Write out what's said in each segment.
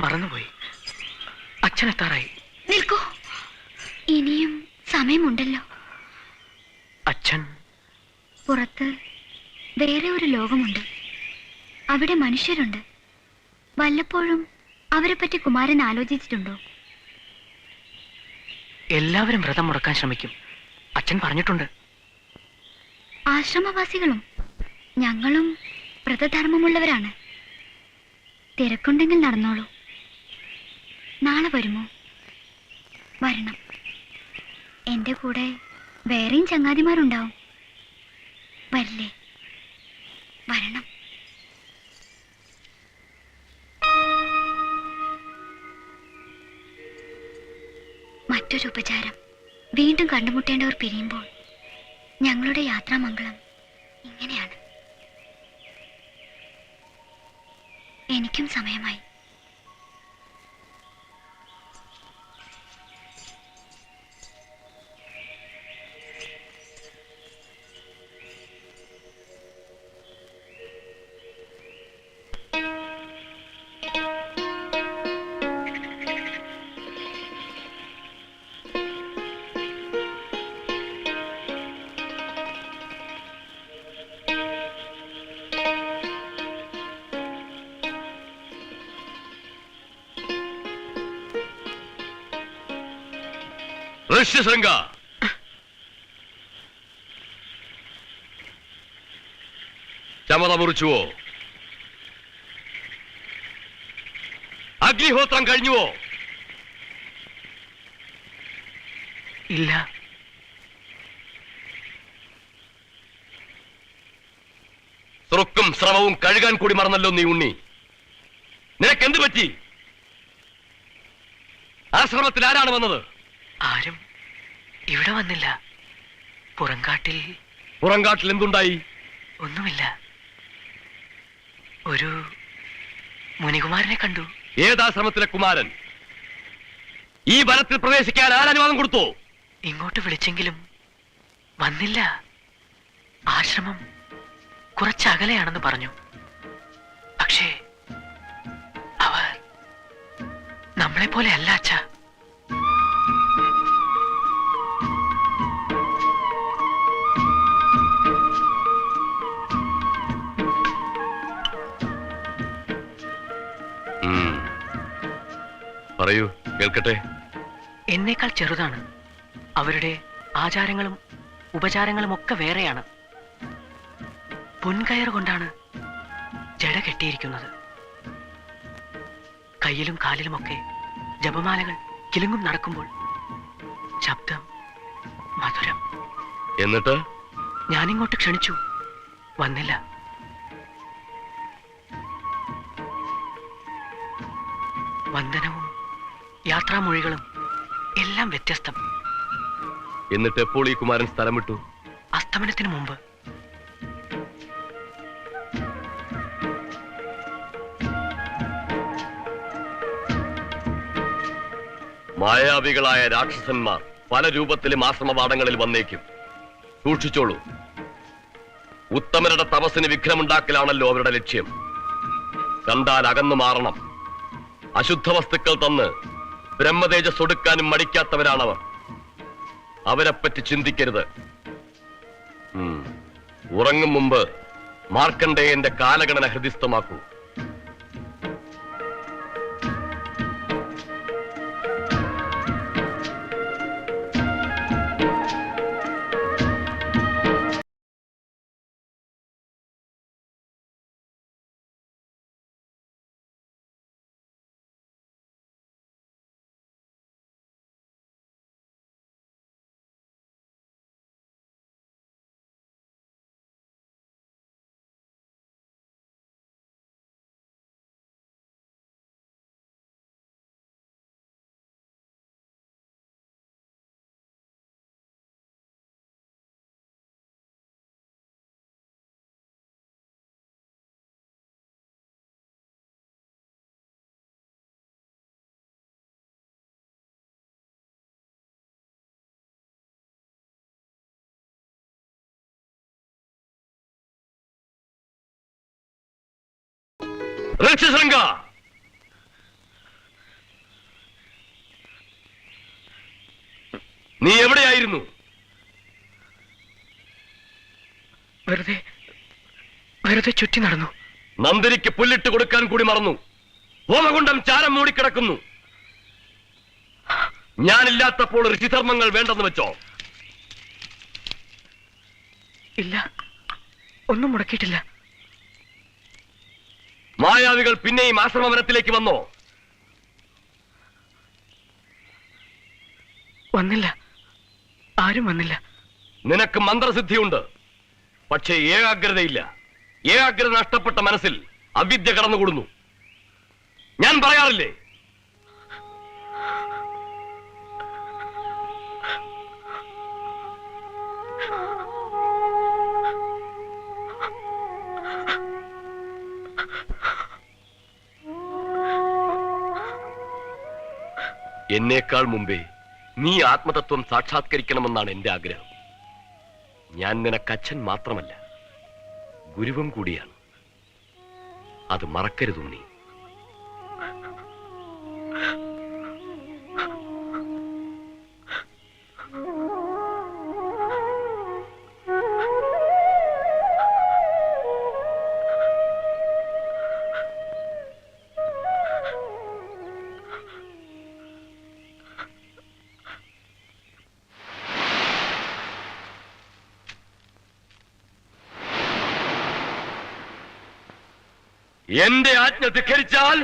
മറന്നുപോയി. അച്ഛനെത്താറായി. നിൽക്കൂ, ഇനിയും സമയമുണ്ടല്ലോ. അച്ഛൻ പുറത്ത് വേറെ ഒരു ലോകമുണ്ട്. അവിടെ മനുഷ്യരുണ്ട്. വല്ലപ്പോഴും അവരെ പറ്റി കുമാരൻ ആലോചിച്ചിട്ടുണ്ടോ? എല്ലാവരും വ്രതം മുടക്കാൻ ശ്രമിക്കും, അച്ഛൻ പറഞ്ഞിട്ടുണ്ട്. ആശ്രമവാസികളും ഞങ്ങളും വ്രതധർമ്മമുള്ളവരാണ്. തിരക്കുണ്ടെങ്കിൽ നടന്നോളൂ. നാളെ വരുമോ? വരണം. എന്റെ കൂടെ വേറെയും ചങ്ങാതിമാരുണ്ടാവും. വരില്ലേ? വരണം. മറ്റൊരു ഉപചാരം. വീണ്ടും കണ്ടുമുട്ടേണ്ടവർ പിരിയുമ്പോൾ ഞങ്ങളുടെ യാത്രാമംഗളം ഇങ്ങനെയാണ്. എനിക്കും സമയമായി. ഋഷ്യശൃംഗ, ചമത മുറിച്ചുവോ? അഗ്നിഹോത്രം കഴിഞ്ഞുവോ? ഇല്ല. തുറക്കും ശ്രമവും കഴുകാൻ കൂടി മറന്നല്ലോ നീ ഉണ്ണി. നിനക്കെന്ത് പറ്റി? ആശ്രമത്തിൽ ആരാണ് വന്നത്? ആരും ഇവിടെ വന്നില്ല. പുറങ്കാട്ടിൽ എന്തുണ്ടായി? ഒന്നുമില്ല. ഒരു മുനികുമാരനെ കണ്ടു. ഏതാശ്രമത്തിലെ കുമാരൻ? ഈ വനത്തിൽ പ്രവേശിക്കാൻ ആരനുവാദം കൊടുത്തോ? ഇങ്ങോട്ട് വിളിച്ചെങ്കിലും വന്നില്ല. ആശ്രമം കുറച്ചകലെയാണെന്ന് പറഞ്ഞു. പക്ഷേ അവർ നമ്മളെ പോലെ അല്ല അച്ഛാ. പറയൂ, കേൾക്കട്ടെ. എന്നേക്കാൾ ചെറുതാണ്. അവരുടെ ആചാരങ്ങളും ഉപചാരങ്ങളും ഒക്കെ വേറെയാണ്. പൊൻകയർ കൊണ്ടാണ് ജട കെട്ടിയിരിക്കുന്നത്. കയ്യിലും കാലിലുമൊക്കെ ജപമാലകൾ കിലുങ്ങും നടക്കുമ്പോൾ ശബ്ദം മധുരം. എന്നിട്ട് ഞാനിങ്ങോട്ട് ക്ഷണിച്ചു, വന്നില്ല. വന്ദനവും യാത്രാമൊഴികളും എല്ലാം വ്യത്യസ്തം. എന്നിട്ട് എപ്പോൾ ഈ കുമാരൻ സ്ഥലം വിട്ടു? അസ്തമനത്തിന് മുമ്പ്. മായാവികളായ രാക്ഷസന്മാർ പല രൂപത്തിലും ആശ്രമപാഠങ്ങളിൽ വന്നേക്കും. സൂക്ഷിച്ചോളൂ. ഉത്തമരുടെ തപസ്സിന് വിഘ്നമുണ്ടാക്കലാണല്ലോ അവരുടെ ലക്ഷ്യം. കണ്ടാൽ അകന്നു മാറണം. അശുദ്ധ വസ്തുക്കൾ തന്ന് ബ്രഹ്മതേജസ് ഒടുക്കാനും മടിക്കാത്തവരാണവർ. അവരെപ്പറ്റി ചിന്തിക്കരുത്. ഉറങ്ങും മുമ്പ് മാർക്കണ്ഡേയന്റെ കാലഗണന ഹൃദിസ്ഥമാക്കൂ. ഋഷ്യശൃംഗ, നീ എവിടെയായിരുന്നു? വെറുതെ വെറുതെ ചുറ്റി നടന്നു. നന്ദിനിക്ക് പുല്ലിട്ട് കൊടുക്കാൻ കൂടി മറന്നു. ഹോമകുണ്ടം ചാരം മൂടിക്കിടക്കുന്നു. ഞാനില്ലാത്തപ്പോൾ ഋഷിധർമ്മങ്ങൾ വേണ്ടെന്ന് വെച്ചോ? ഇല്ല, ഒന്നും മുടക്കിയിട്ടില്ല. മായാവികൾ പിന്നെയും ആശ്രമവനത്തിലേക്ക് വന്നോ? വന്നില്ല, ആരും വന്നില്ല. നിനക്ക് മന്ത്രസിദ്ധിയുണ്ട്, പക്ഷേ ഏകാഗ്രതയില്ല. ഏകാഗ്രത നഷ്ടപ്പെട്ട മനസ്സിൽ അവിദ്യ കടന്നുകൂടുന്നു. ഞാൻ പറയാറില്ലേ, എന്നേക്കാൾ മുമ്പേ നീ ആത്മതത്വം സാക്ഷാത്കരിക്കണമെന്നാണ് എന്റെ ആഗ്രഹം. ഞാൻ നിനക്ക് അച്ഛൻ മാത്രമല്ല, ഗുരുവും കൂടിയാണ്. അത് മറക്കരുത് നീ. എന്റെ ആജ്ഞ ധിക്കരിച്ചാൽ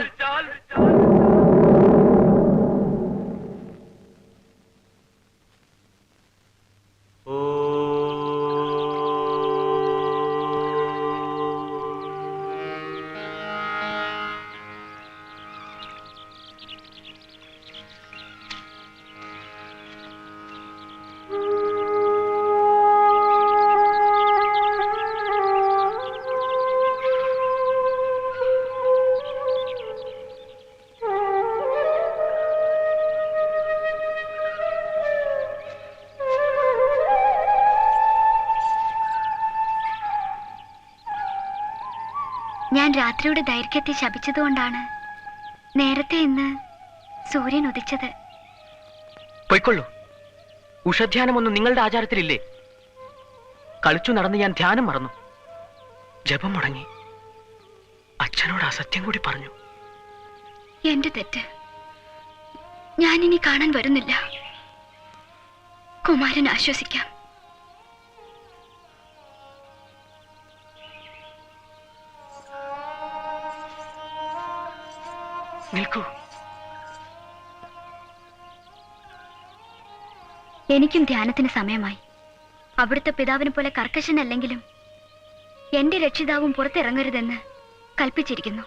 ഞാൻ രാത്രിയുടെ ദൈർഘ്യത്തെ ശപിച്ചതുകൊണ്ടാണ് നേരത്തെ ഇന്ന് സൂര്യൻ ഉദിച്ചത്. പൊയ്ക്കൊള്ളൂ. ഉഷധ്യാനമൊന്നും നിങ്ങളുടെ ആചാരത്തിലില്ലേ? കളിച്ചു നടന്ന് ഞാൻ ധ്യാനം മറന്നു. ജപം മുടങ്ങി. അച്ഛനോട് അസത്യം കൂടി പറഞ്ഞു. എന്റെ തെറ്റ്. ഞാനിനി കാണാൻ വരുന്നില്ല. കുമാരൻ ആശ്വസിക്കാം. നിൽക്കൂ. എനിക്കും ധ്യാനത്തിന് സമയമായി. അവിടുത്തെ പിതാവിനെ പോലെ കർക്കശനല്ലെങ്കിലും എന്റെ രക്ഷിതാവും പുറത്തിറങ്ങരുതെന്ന് കൽപ്പിച്ചിരിക്കുന്നു.